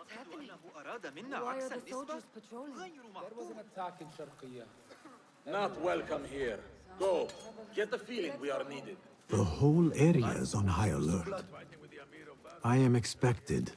happening? Why are the soldiers patrolling? There was an attack in Sharqiyya. Not welcome here. Go. Get the feeling we are needed. The whole area is on high alert. I am expected.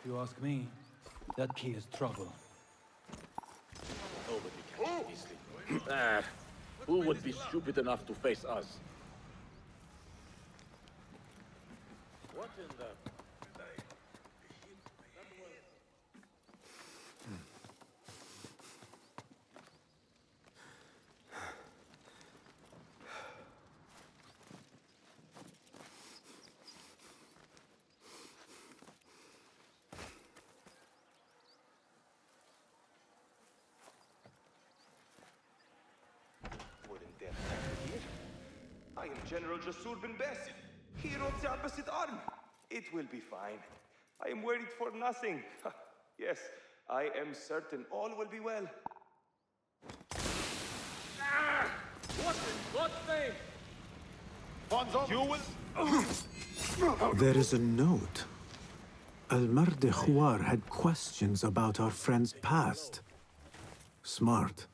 If you ask me, that key is trouble. Nobody can easily. Who would be stupid enough to face us? What in the... I am General Jasur bin Basim, hero of the Abbasid army. It will be fine. I am worried for nothing. Yes, I am certain all will be well. What in God's name? You will... There is a note. Al-Mardi Khwar had questions about our friend's past. Smart.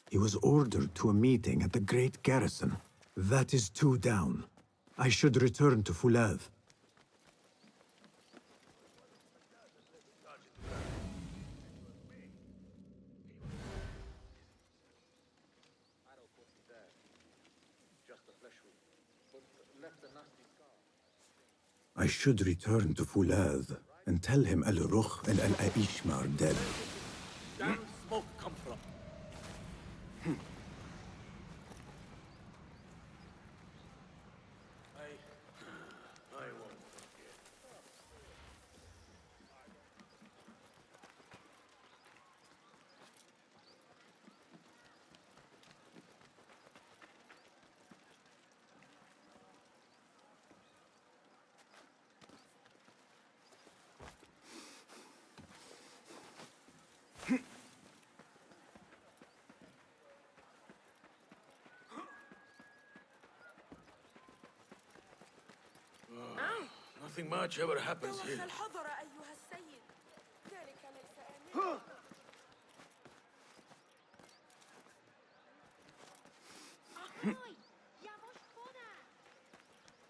He was ordered to a meeting at the Great Garrison. That is two down. I should return to Fulad. I should return to Fulad and tell him Al-Rukh and Al-Aishma are dead. Damn smoke come from? I won't forget. Nothing much ever happens here. الحضر أيها السيد. ذلك ليس آمنا.